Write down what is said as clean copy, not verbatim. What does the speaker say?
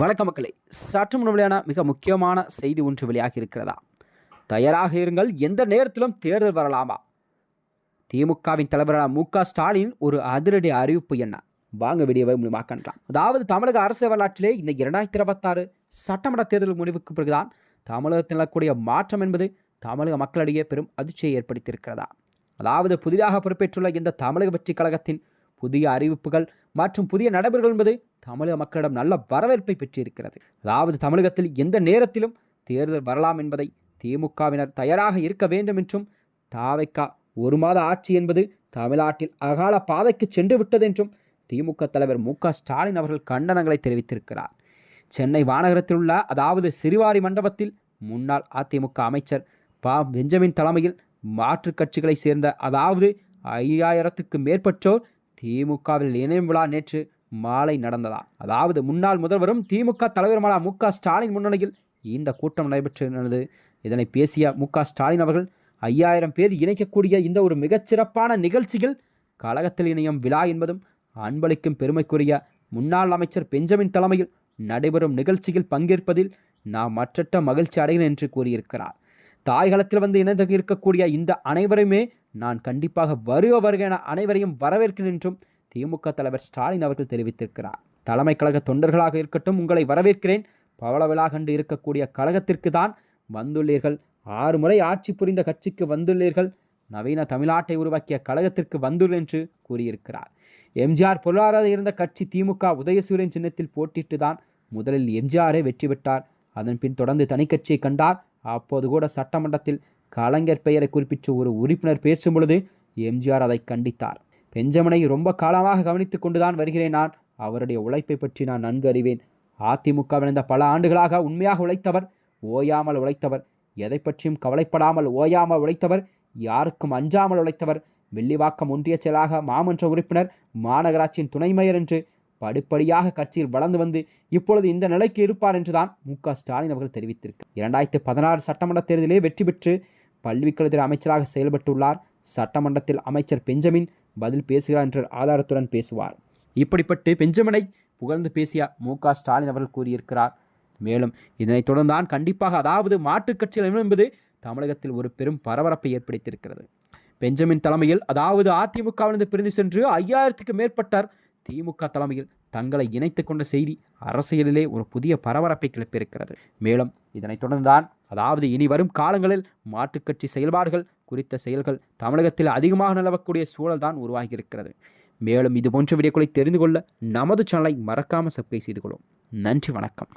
வணக்க மக்களே, சற்று முன் வெளியான மிக முக்கியமான செய்தி ஒன்று வெளியாகி இருக்கிறதா? தயாராக இருங்கள், எந்த நேரத்திலும் தேர்தல் வரலாமா? திமுகவின் தலைவரான மு.க.ஸ்டாலின் ஒரு அதிரடி அறிவிப்பு என்ன? வாங்க வீடியோவை மூலமாக்கலாம். அதாவது தமிழக அரசியல் வரலாற்றிலே இந்த 2026 சட்டமன்ற தேர்தல் முடிவுக்கு பிறகுதான் தமிழகத்தில் நிலக்கூடிய மாற்றம் என்பது தமிழக மக்களிடையே பெரும் அதிர்ச்சியை ஏற்படுத்தியிருக்கிறதா? அதாவது புதிதாக பொறுப்பேற்றுள்ள இந்த தமிழக வெற்றி கழகத்தின் புதிய அறிவிப்புகள் மற்றும் புதிய நடைமுறைகள் என்பது தமிழக மக்களிடம் நல்ல வரவேற்பை பெற்றிருக்கிறது. அதாவது தமிழகத்தில் எந்த நேரத்திலும் தேர்தல் வரலாம் என்பதை திமுகவினர் தயாராக இருக்க வேண்டும் என்றும், தாவைக்கா ஒரு மாத ஆட்சி என்பது தமிழ்நாட்டில் அகால பாதைக்கு சென்று விட்டது என்றும் திமுக தலைவர் மு.க.ஸ்டாலின் அவர்கள் கண்டனங்களை தெரிவித்திருக்கிறார். சென்னை வானகரத்தில் உள்ள அதாவது சிறுவாரி மண்டபத்தில் முன்னாள் அதிமுக அமைச்சர் பெஞ்சமின் தலைமையில் மாற்றுக் கட்சிகளை சேர்ந்த அதாவது 5000க்கு மேற்பட்டோர் திமுகவில் இணையும் விழா நேற்று மாலை நடந்ததா? அதாவது முன்னாள் முதல்வரும் திமுக தலைவருமான மு.க.ஸ்டாலின் முன்னிலையில் இந்த கூட்டம் நடைபெற்றது. இதனை பேசிய மு.க.ஸ்டாலின் அவர்கள் 5000 பேர் இணைக்கக்கூடிய இந்த ஒரு மிகச்சிறப்பான நிகழ்ச்சியில் கழகத்தில் இணையும் விழா என்பதும் அன்பளிக்கும் பெருமைக்குரிய முன்னாள் அமைச்சர் பெஞ்சமின் தலைமையில் நடைபெறும் நிகழ்ச்சியில் பங்கேற்பதில் நாம் மற்றற்ற மகிழ்ச்சி அடைகிறேன் என்று கூறியிருக்கிறார். தாய்களத்தில் வந்து இணைந்து இருக்கக்கூடிய இந்த அனைவருமே நான் கண்டிப்பாக வருக என அனைவரையும் வரவேற்கிறேன் என்றும் திமுக தலைவர் ஸ்டாலின் அவர்கள் தெரிவித்திருக்கிறார். தலைமை கழக தொண்டர்களாக இருக்கட்டும், உங்களை வரவேற்கிறேன். பவள விழா கண்டு இருக்கக்கூடிய கழகத்திற்கு தான் வந்துள்ளீர்கள். 6 முறை ஆட்சி புரிந்த கட்சிக்கு வந்துள்ளீர்கள். நவீன தமிழ்நாட்டை உருவாக்கிய கழகத்திற்கு வந்துள்ளேன் என்று கூறியிருக்கிறார். எம்ஜிஆர் பொருளாதார இருந்த கட்சி திமுக உதயசூரியன் சின்னத்தில் போட்டிட்டு தான் முதலில் எம்ஜிஆரை வெற்றி பெற்றார். அதன் பின் தொடர்ந்து தனி கட்சியை கண்டார். அப்போது கூட சட்டமன்றத்தில் கலைஞர் பெயரை குறிப்பிட்டு ஒரு உறுப்பினர் பேசும் பொழுது எம்ஜிஆர் அதை கண்டித்தார். பெஞ்சமினை ரொம்ப காலமாக கவனித்துக் கொண்டுதான் வருகிறேன். நான் அவருடைய உழைப்பை பற்றி நான் நன்கு அறிவேன். அதிமுகவில் இருந்த பல ஆண்டுகளாக உண்மையாக உழைத்தவர், ஓயாமல் உழைத்தவர், எதை பற்றியும் கவலைப்படாமல் ஓயாமல் உழைத்தவர், யாருக்கும் அஞ்சாமல் உழைத்தவர், வெள்ளிவாக்கம் ஒன்றிய செயலாக மாமன்ற உறுப்பினர், மாநகராட்சியின் துணை மேயர் என்று படிப்படியாக கட்சியில் வளர்ந்து வந்து இப்பொழுது இந்த நிலைக்கு இருப்பார் என்றுதான் மு.க.ஸ்டாலின் அவர்கள் தெரிவித்திருக்கிறார். 2016 சட்டமன்ற தேர்தலிலே வெற்றி பெற்று பள்ளிக்கல்வித்துறை அமைச்சராக செயல்பட்டுள்ளார். சட்டமன்றத்தில் அமைச்சர் பெஞ்சமின் பதில் பேசுகிறார் என்ற ஆதாரத்துடன் பேசுவார். இப்படிப்பட்டு பெஞ்சமினை புகழ்ந்து பேசிய மு.க.ஸ்டாலின் அவர்கள் கூறியிருக்கிறார். மேலும் இதனைத் தொடர்ந்தான் கண்டிப்பாக அதாவது மாற்றுக் கட்சிகள் என்பது தமிழகத்தில் ஒரு பெரும் பரபரப்பை ஏற்படுத்தியிருக்கிறது. பெஞ்சமின் தலைமையில் அதாவது அதிமுகவிலிருந்து பிரிந்து சென்று 5000க்கு மேற்பட்டார் திமுக தலைமையில் தங்களை இணைத்து கொண்ட செய்தி அரசியலிலே ஒரு புதிய பரபரப்பை கிளப்பியிருக்கிறது. மேலும் இதனைத் தொடர்ந்தான் அதாவது இனி வரும் காலங்களில் மாற்றுக் கட்சி செயல்பாடுகள் குறித்த செயல்கள் தமிழகத்தில் அதிகமாக நிலவக்கூடிய சூழல் தான் உருவாகியிருக்கிறது. மேலும் இது போன்ற வீடியோக்களை தெரிந்து கொள்ள நமது சேனலை மறக்காமல் சப்ஸ்கிரைப் செய்து கொள்ளும். நன்றி, வணக்கம்.